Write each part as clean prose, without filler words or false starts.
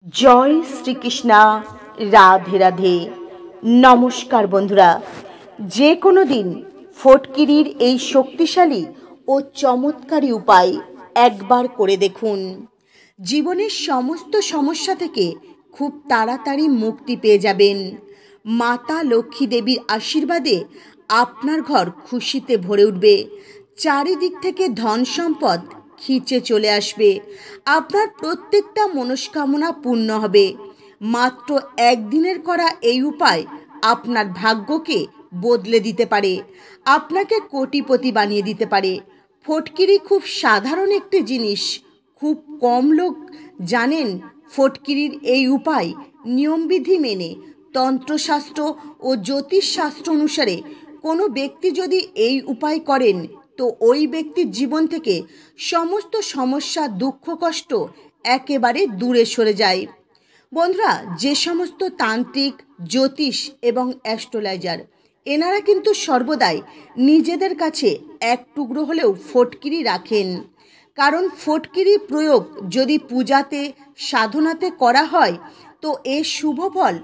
জয় শ্রীকৃষ্ণা। রাধে রাধে। নমস্কার বন্ধুরা, যে কোনো দিন ফটকিরির এই শক্তিশালী ও চমৎকারী উপায় একবার করে দেখুন। জীবনের সমস্ত সমস্যা থেকে খুব তাড়াতাড়ি মুক্তি পেয়ে যাবেন। মাতা লক্ষ্মী দেবীর আশীর্বাদে আপনার ঘর খুশিতে ভরে উঠবে। চারিদিক থেকে ধন সম্পদ খিচে চলে আসবে। আপনার প্রত্যেকটা মনস্কামনা পূর্ণ হবে। মাত্র একদিনের করা এই উপায় আপনার ভাগ্যকে বদলে দিতে পারে, আপনাকে কোটিপতি বানিয়ে দিতে পারে। ফটকিরি খুব সাধারণ একটি জিনিস, খুব কম লোক জানেন। ফটকিরির এই উপায় নিয়মবিধি মেনে তন্ত্রশাস্ত্র ও জ্যোতিষশাস্ত্র অনুসারে কোনো ব্যক্তি যদি এই উপায় করেন তো ওই ব্যক্তির জীবন থেকে সমস্ত সমস্যা, দুঃখ, কষ্ট একেবারে দূরে সরে যায়। বন্ধুরা, যে সমস্ত তান্ত্রিক, জ্যোতিষ এবং অ্যাস্ট্রোলজার এনারা কিন্তু সর্বদাই নিজেদের কাছে এক টুকরো হলেও ফটকিরি রাখেন। কারণ ফটকিরি প্রয়োগ যদি পূজাতে, সাধনাতে করা হয় তো এর শুভ ফল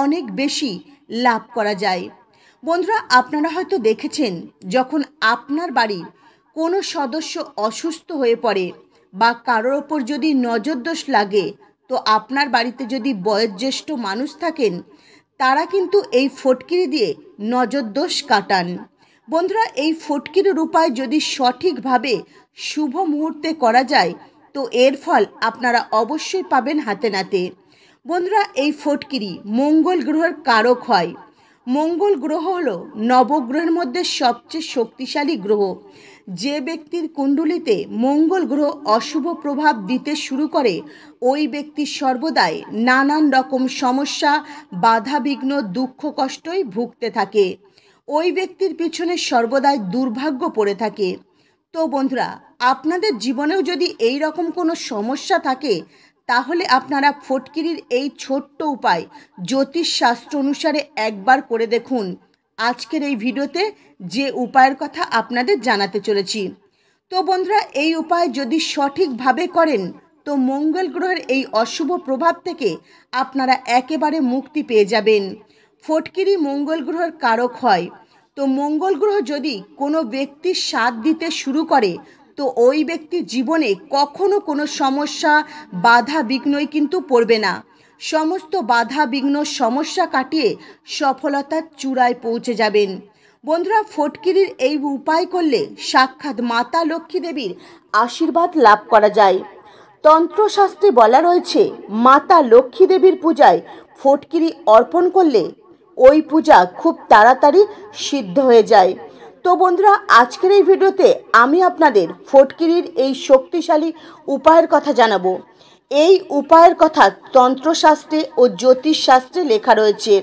অনেক বেশি লাভ করা যায়। বন্ধুরা, আপনারা হয়তো দেখেছেন, যখন আপনার বাড়ির কোনো সদস্য অসুস্থ হয়ে পড়ে বা কারোর ওপর যদি নজরদোষ লাগে, তো আপনার বাড়িতে যদি বয়োজ্যেষ্ঠ মানুষ থাকেন তারা কিন্তু এই ফটকিরি দিয়ে নজরদোষ কাটান। বন্ধুরা, এই ফটকিরির উপায় যদি সঠিকভাবে শুভ মুহূর্তে করা যায় তো এর ফল আপনারা অবশ্যই পাবেন হাতে নাতে। বন্ধুরা, এই ফটকিরি মঙ্গল গ্রহের কারক হয়। মঙ্গল গ্রহ হলো নবগ্রহের মধ্যে সবচেয়ে শক্তিশালী গ্রহ। যে ব্যক্তির কুণ্ডলিতে মঙ্গল গ্রহ অশুভ প্রভাব দিতে শুরু করে ওই ব্যক্তি সর্বদাই নানান রকম সমস্যা, বাধা বিঘ্ন, দুঃখ, কষ্টই ভুগতে থাকে। ওই ব্যক্তির পিছনে সর্বদাই দুর্ভাগ্য পড়ে থাকে। তো বন্ধুরা, আপনাদের জীবনেও যদি এই রকম কোনো সমস্যা থাকে তাহলে আপনারা ফটকিরির এই ছোট্ট উপায় জ্যোতিষশাস্ত্র অনুসারে একবার করে দেখুন। আজকের এই ভিডিওতে যে উপায়ের কথা আপনাদের জানাতে চলেছি। তো বন্ধুরা, এই উপায় যদি সঠিকভাবে করেন তো মঙ্গল গ্রহের এই অশুভ প্রভাব থেকে আপনারা একেবারে মুক্তি পেয়ে যাবেন। ফটকিরি মঙ্গল গ্রহের কারক হয়। তো মঙ্গল গ্রহ যদি কোনো ব্যক্তির সাথ দিতে শুরু করে তো ওই ব্যক্তির জীবনে কখনো কোনো সমস্যা, বাধা বিঘ্নই কিন্তু পড়বে না। সমস্ত বাধা বিঘ্ন, সমস্যা কাটিয়ে সফলতার চূড়ায় পৌঁছে যাবেন। বন্ধুরা, ফটকিরির এই উপায় করলে সাক্ষাৎ মাতা লক্ষ্মী দেবীর আশীর্বাদ লাভ করা যায়। তন্ত্রশাস্ত্রে বলা রয়েছে, মাতা লক্ষ্মী দেবীর পূজায় ফটকিরি অর্পণ করলে ওই পূজা খুব তাড়াতাড়ি সিদ্ধ হয়ে যায়। তো বন্ধুরা, আজকের এই ভিডিওতে আমি আপনাদের ফটকিরির এই শক্তিশালী উপায়ের কথা জানাবো। এই উপায়ের কথা তন্ত্রশাস্ত্রে ও জ্যোতিষশাস্ত্রে লেখা রয়েছে।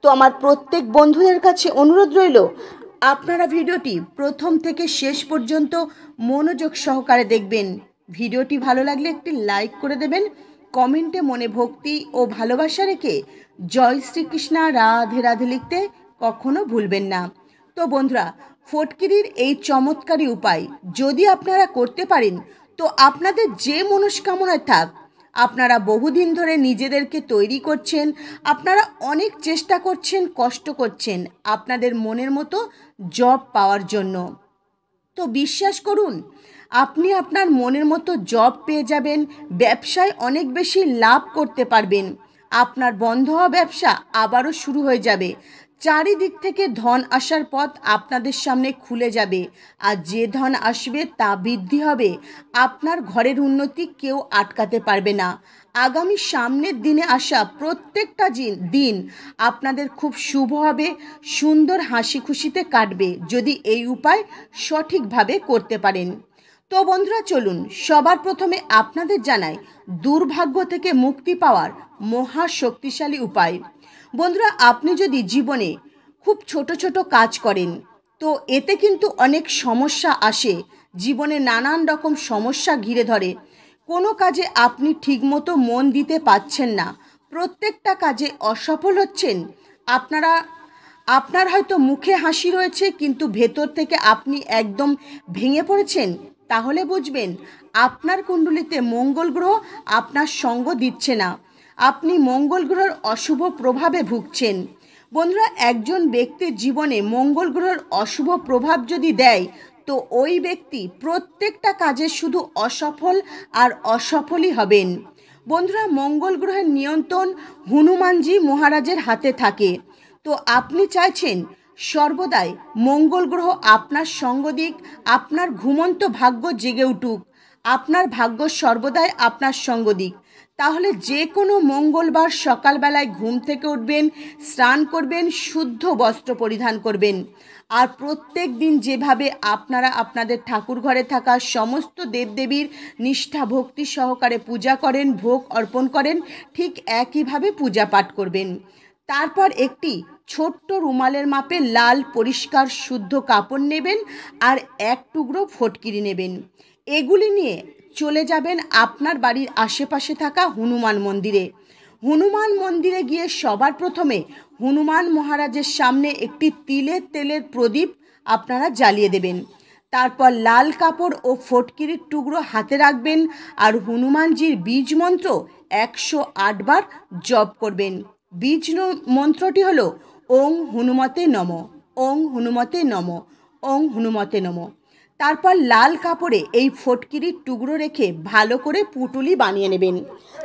তো আমার প্রত্যেক বন্ধুদের কাছে অনুরোধ রইল, আপনারা ভিডিওটি প্রথম থেকে শেষ পর্যন্ত মনোযোগ সহকারে দেখবেন। ভিডিওটি ভালো লাগলে একটি লাইক করে দেবেন। কমেন্টে মনে ভক্তি ও ভালোবাসা রেখে জয় শ্রীকৃষ্ণ, রাধে রাধে লিখতে কখনো ভুলবেন না। তো বন্ধুরা, ফটকিরির এই চমৎকারী উপায় যদি আপনারা করতে পারেন তো আপনাদের যে মনস্কামনায় থাক, আপনারা বহুদিন ধরে নিজেদেরকে তৈরি করছেন, আপনারা অনেক চেষ্টা করছেন, কষ্ট করছেন আপনাদের মনের মতো জব পাওয়ার জন্য, তো বিশ্বাস করুন আপনি আপনার মনের মতো জব পেয়ে যাবেন। ব্যবসায় অনেক বেশি লাভ করতে পারবেন। আপনার বন্ধ হওয়া ব্যবসা আবারও শুরু হয়ে যাবে। চারিদিক থেকে ধন আসার পথ আপনাদের সামনে খুলে যাবে। আর যে ধন আসবে তা বৃদ্ধি হবে। আপনার ঘরের উন্নতি কেউ আটকাতে পারবে না। আগামী সামনের দিনে আসা প্রত্যেকটা দিন আপনাদের খুব শুভ হবে, সুন্দর হাসি খুশিতে কাটবে যদি এই উপায় সঠিকভাবে করতে পারেন। তো বন্ধুরা, চলুন সবার প্রথমে আপনাদের জানাই দুর্ভাগ্য থেকে মুক্তি পাওয়ার মহা শক্তিশালী উপায়। বন্ধুরা, আপনি যদি জীবনে খুব ছোট ছোট কাজ করেন তো এতে কিন্তু অনেক সমস্যা আসে। জীবনে নানান রকম সমস্যা ঘিরে ধরে। কোনো কাজে আপনি ঠিকমতো মন দিতে পারছেন না, প্রত্যেকটা কাজে অসফল হচ্ছেন। আপনার হয়তো মুখে হাসি রয়েছে কিন্তু ভেতর থেকে আপনি একদম ভেঙে পড়েছেন। তাহলে বুঝবেন আপনার কুণ্ডলিতে মঙ্গল গ্রহ আপনার সঙ্গ দিচ্ছে না। আপনি মঙ্গল গ্রহের অশুভ প্রভাবে ভুগছেন। বন্ধুরা, একজন ব্যক্তির জীবনে মঙ্গল গ্রহের অশুভ প্রভাব যদি দেয়, তো ওই ব্যক্তি প্রত্যেকটা কাজে শুধু অসফল আর অসফলই হবেন। বন্ধুরা, মঙ্গল গ্রহের নিয়ন্ত্রণ হনুমানজি মহারাজের হাতে থাকে। তো আপনি চাইছেন সর্বদাই মঙ্গল গ্রহ আপনার সঙ্গ দিক, আপনার ঘুমন্ত ভাগ্য জেগে উঠুক, আপনার ভাগ্য সর্বদাই আপনার সঙ্গ দিক। তাহলে যে কোনো মঙ্গলবার সকালবেলায় ঘুম থেকে উঠবেন, স্নান করবেন, শুদ্ধ বস্ত্র পরিধান করবেন। আর প্রত্যেক দিন যেভাবে আপনারা আপনাদের ঠাকুর ঘরে থাকা সমস্ত দেবদেবীর নিষ্ঠা ভক্তি সহকারে পূজা করেন, ভোগ অর্পণ করেন, ঠিক একইভাবে পূজা পাঠ করবেন। তারপর একটি ছোট্ট রুমালের মাপে লাল পরিষ্কার শুদ্ধ কাপড় নেবেন আর এক টুকরো ফটকিরি নেবেন। এগুলি নিয়ে চলে যাবেন আপনার বাড়ির আশেপাশে থাকা হনুমান মন্দিরে। হনুমান মন্দিরে গিয়ে সবার প্রথমে হনুমান মহারাজের সামনে একটি তিলের তেলের প্রদীপ আপনারা জ্বালিয়ে দেবেন। তারপর লাল কাপড় ও ফটকিরির টুকরো হাতে রাখবেন আর হনুমানজির বীজ মন্ত্র 108 বার জপ করবেন। বীজ মন্ত্রটি হলো ওং হনুমতে নম, ওং হনুমতে নম, ওং হনুমতে নম। তারপর লাল কাপড়ে এই ফটকিরির টুকরো রেখে ভালো করে পুঁটুলি বানিয়ে নেবেন।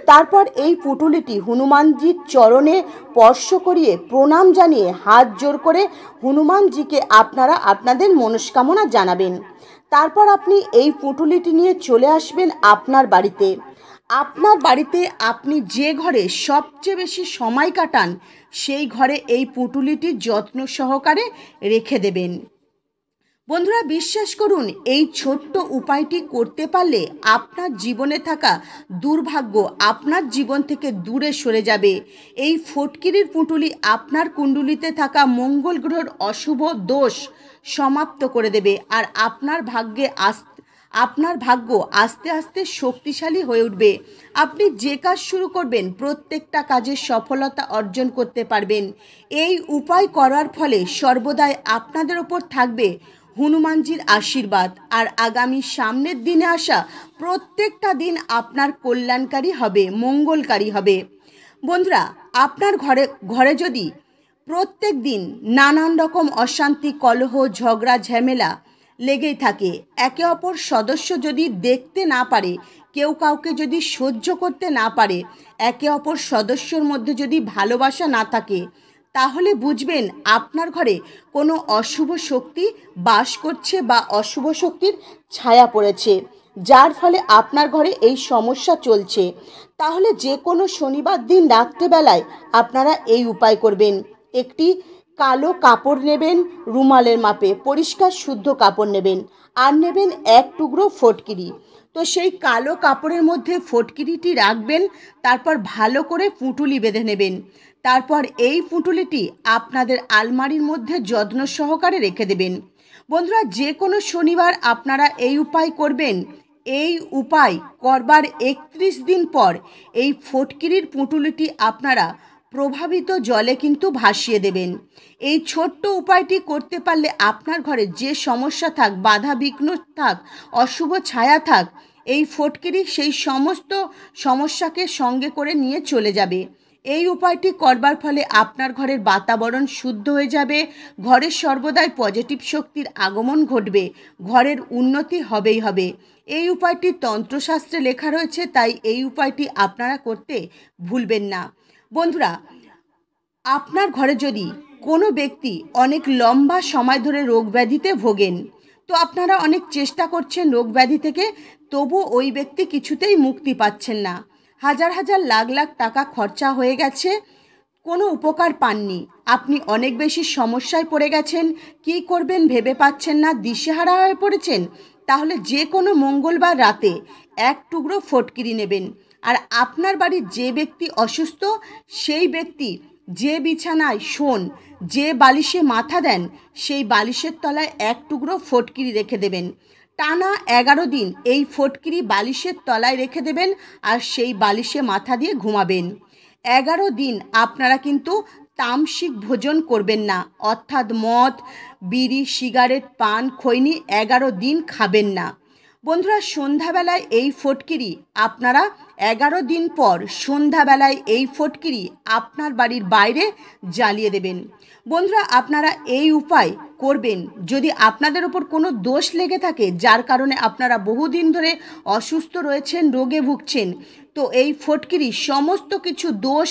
তারপর এই পুঁটুলিটি হনুমানজির চরণে স্পর্শ করিয়ে প্রণাম জানিয়ে হাত জোর করে হনুমানজিকে আপনারা আপনাদের মনস্কামনা জানাবেন। তারপর আপনি এই পুঁটুলিটি নিয়ে চলে আসবেন আপনার বাড়িতে। আপনার বাড়িতে আপনি যে ঘরে সবচেয়ে বেশি সময় কাটান, সেই ঘরে এই পুঁটুলিটি যত্ন সহকারে রেখে দেবেন। বন্ধুরা, বিশ্বাস করুন, এই ছোট্ট উপায়টি করতে পারলে আপনার জীবনে থাকা দুর্ভাগ্য আপনার জীবন থেকে দূরে সরে যাবে। এই ফটকিরির পুঁটুলি আপনার কুণ্ডলিতে থাকা মঙ্গল গ্রহের অশুভ দোষ সমাপ্ত করে দেবে আর আপনার ভাগ্য আস্তে আস্তে শক্তিশালী হয়ে উঠবে। আপনি যে কাজ শুরু করবেন প্রত্যেকটা কাজে সফলতা অর্জন করতে পারবেন। এই উপায় করার ফলে সর্বদাই আপনাদের ওপর থাকবে হনুমানজির আশীর্বাদ আর আগামী সামনের দিনে আসা প্রত্যেকটা দিন আপনার কল্যাণকারী হবে, মঙ্গলকারী হবে। বন্ধুরা, আপনার ঘরে যদি প্রত্যেক দিন নানান রকম অশান্তি, কলহ, ঝগড়া, ঝামেলা লেগেই থাকে, একে অপর সদস্য যদি দেখতে না পারে, কেউ কাউকে যদি সহ্য করতে না পারে, একে অপর সদস্যর মধ্যে যদি ভালোবাসা না থাকে, তাহলে বুঝবেন আপনার ঘরে কোনো অশুভ শক্তি বাস করছে বা অশুভ শক্তির ছায়া পড়েছে, যার ফলে আপনার ঘরে এই সমস্যা চলছে। তাহলে যে কোনো শনিবার দিন রাত্রেবেলায় আপনারা এই উপায় করবেন। একটি কালো কাপড় নেবেন, রুমালের মাপে পরিষ্কার শুদ্ধ কাপড় নেবেন আর নেবেন এক টুকরো ফটকিরি। তো সেই কালো কাপড়ের মধ্যে ফটকিরিটি রাখবেন, তারপর ভালো করে পুঁটুলি বেঁধে নেবেন। তারপর এই পুঁটুলিটি আপনাদের আলমারির মধ্যে যত্ন সহকারে রেখে দেবেন। বন্ধুরা, যে কোনো শনিবার আপনারা এই উপায় করবেন। এই উপায় করবার 31 দিন পর এই ফটকিরির পুঁটুলিটি আপনারা প্রভাবিত জলে কিন্তু ভাসিয়ে দেবেন। এই ছোট্ট উপায়টি করতে পারলে আপনার ঘরে যে সমস্যা থাক, বাধা বিঘ্ন থাক, অশুভ ছায়া থাক, এই ফটকিরি সেই সমস্ত সমস্যাকে সঙ্গে করে নিয়ে চলে যাবে। এই উপায়টি করবার ফলে আপনার ঘরের বাতাবরণ শুদ্ধ হয়ে যাবে, ঘরের সর্বদাই পজিটিভ শক্তির আগমন ঘটবে, ঘরের উন্নতি হবেই হবে। এই উপায়টি তন্ত্রশাস্ত্রে লেখা রয়েছে, তাই এই উপায়টি আপনারা করতে ভুলবেন না। বন্ধুরা, আপনার ঘরে যদি কোনো ব্যক্তি অনেক লম্বা সময় ধরে রোগ ব্যাধিতে ভোগেন, তো আপনারা অনেক চেষ্টা করছেন রোগ ব্যাধি থেকে, তবু ওই ব্যক্তি কিছুতেই মুক্তি পাচ্ছেন না, হাজার হাজার লাখ লাখ টাকা খরচা হয়ে গেছে, কোনো উপকার পাননি, আপনি অনেক বেশি সমস্যায় পড়ে গেছেন, কি করবেন ভেবে পাচ্ছেন না, দিশেহারা হয়ে পড়েছেন, তাহলে যে কোনো মঙ্গলবার রাতে এক টুকরো ফটকিরি নেবেন আর আপনার বাড়ির যে ব্যক্তি অসুস্থ, সেই ব্যক্তি যে বিছানায় শোন, যে বালিশে মাথা দেন, সেই বালিশের তলায় এক টুকরো ফটকিরি রেখে দেবেন। টানা 11 দিন এই ফটকিরি বালিশের তলায় রেখে দেবেন আর সেই বালিশে মাথা দিয়ে ঘুমাবেন। 11 দিন আপনারা কিন্তু তামসিক ভোজন করবেন না, অর্থাৎ মদ, বিড়ি, সিগারেট, পান, খৈনি 11 দিন খাবেন না। বন্ধুরা, সন্ধ্যাবেলায় এই ফটকিরি আপনারা 11 দিন পর সন্ধ্যাবেলায় এই ফটকিরি আপনার বাড়ির বাইরে জ্বালিয়ে দেবেন। বন্ধুরা, আপনারা এই উপায় করবেন যদি আপনাদের ওপর কোনো দোষ লেগে থাকে, যার কারণে আপনারা বহুদিন ধরে অসুস্থ রয়েছেন, রোগে ভুগছেন। তো এই ফটকিরি সমস্ত কিছু দোষ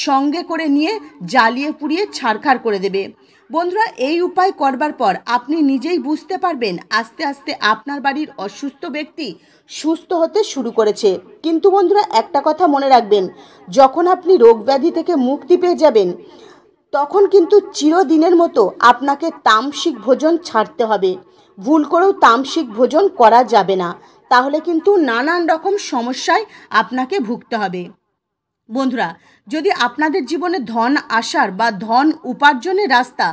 সঙ্গে করে নিয়ে জ্বালিয়ে পুড়িয়ে ছারখার করে দেবে। বন্ধুরা, এই উপায় করবার পর আপনি নিজেই বুঝতে পারবেন আস্তে আস্তে আপনার বাড়ির অসুস্থ ব্যক্তি সুস্থ হতে শুরু করেছে। কিন্তু বন্ধুরা, একটা কথা মনে রাখবেন, যখন আপনি রোগ ব্যাধি থেকে মুক্তি পেয়ে যাবেন তখন কিন্তু চিরদিনের মতো আপনাকে তামসিক ভোজন ছাড়তে হবে। ভুল করেও তামসিক ভোজন করা যাবে না, তাহলে কিন্তু নানান রকম সমস্যায় আপনাকে ভুগতে হবে। বন্ধুরা, যদি আপনাদের জীবনে ধন আসার বা ধন উপার্জনের রাস্তা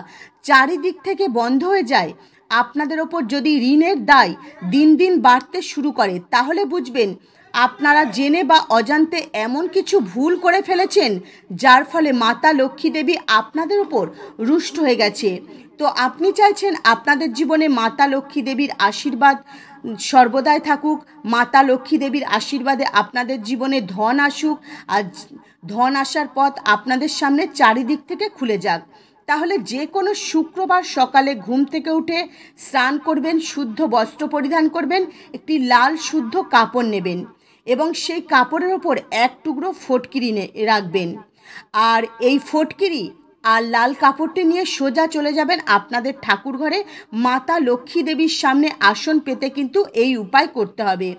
চারিদিক থেকে বন্ধ হয়ে যায়, আপনাদের ওপর যদি ঋণের দায় দিন দিন বাড়তে শুরু করে, তাহলে বুঝবেন আপনারা জেনে বা অজান্তে এমন কিছু ভুল করে ফেলেছেন যার ফলে মাতা লক্ষ্মী দেবী আপনাদের ওপর রুষ্ট হয়ে গেছে। তো আপনি চাইছেন আপনাদের জীবনে মাতা লক্ষ্মী দেবীর আশীর্বাদ সর্বদাই থাকুক, মাতা লক্ষ্মী দেবীর আশীর্বাদে আপনাদের জীবনে ধন আসুক, আর ধন আসার পথ আপনাদের সামনে চারিদিক থেকে খুলে যাক। তাহলে যে কোনো শুক্রবার সকালে ঘুম থেকে উঠে স্নান করবেন, শুদ্ধ বস্ত্র পরিধান করবেন, একটি লাল শুদ্ধ কাপড় নেবেন এবং সেই কাপড়ের ওপর এক টুকরো ফটকিরি রাখবেন। আর এই ফটকিরি আর লাল কাপড়টি নিয়ে সোজা চলে যাবেন আপনাদের ঠাকুর ঘরে। মাতা লক্ষ্মী দেবীর সামনে আসন পেতে কিন্তু এই উপায় করতে হবে।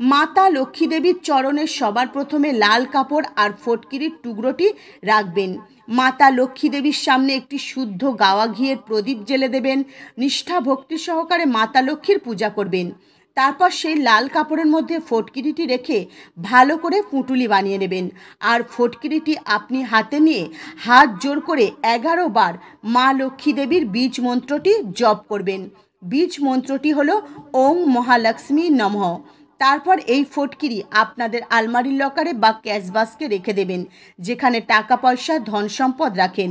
মাতা লক্ষ্মী দেবীর চরণে সবার প্রথমে লাল কাপড় আর ফটকিরির টুকরোটি রাখবেন। মাতা লক্ষ্মী দেবীর সামনে একটি শুদ্ধ গাওয়া ঘিয়ের প্রদীপ জ্বেলে দেবেন। নিষ্ঠা ভক্তি সহকারে মাতা লক্ষ্মীর পূজা করবেন। তারপর সেই লাল কাপড়ের মধ্যে ফটকিরিটি রেখে ভালো করে পুঁটুলি বানিয়ে নেবেন। আর ফটকিরিটি আপনি হাতে নিয়ে হাত জোর করে 11 বার মা লক্ষ্মী দেবীর বীজ মন্ত্রটি জপ করবেন। বীজ মন্ত্রটি হলো ওং মহালক্ষ্মী নমঃ। তারপর এই ফটকিরি আপনাদের আলমারির লকারে বা ক্যাশ বাস্কে রেখে দেবেন, যেখানে টাকা পয়সা ধন সম্পদ রাখেন।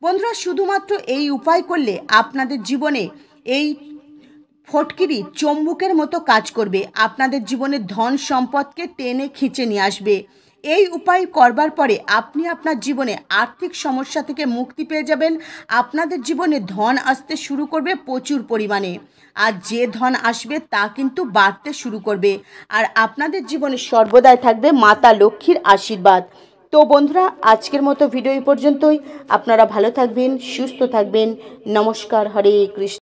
বন্ধুরা, শুধুমাত্র এই উপায় করলে আপনাদের জীবনে এই ফটকিরি চম্বুকের মতো কাজ করবে, আপনাদের জীবনে ধন সম্পদকে টেনে খিঁচে নিয়ে আসবে। এই উপায় করবার পরে আপনি আপনার জীবনে আর্থিক সমস্যা থেকে মুক্তি পেয়ে যাবেন। আপনাদের জীবনে ধন আসতে শুরু করবে প্রচুর পরিমাণে, আর যে ধন আসবে তা কিন্তু বাড়তে শুরু করবে। আর আপনাদের জীবনে সর্বদাই থাকবে মাতা লক্ষ্মীর আশীর্বাদ। তো বন্ধুরা, আজকের মতো ভিডিও এই পর্যন্তই। আপনারা ভালো থাকবেন, সুস্থ থাকবেন। নমস্কার, হরে কৃষ্ণ।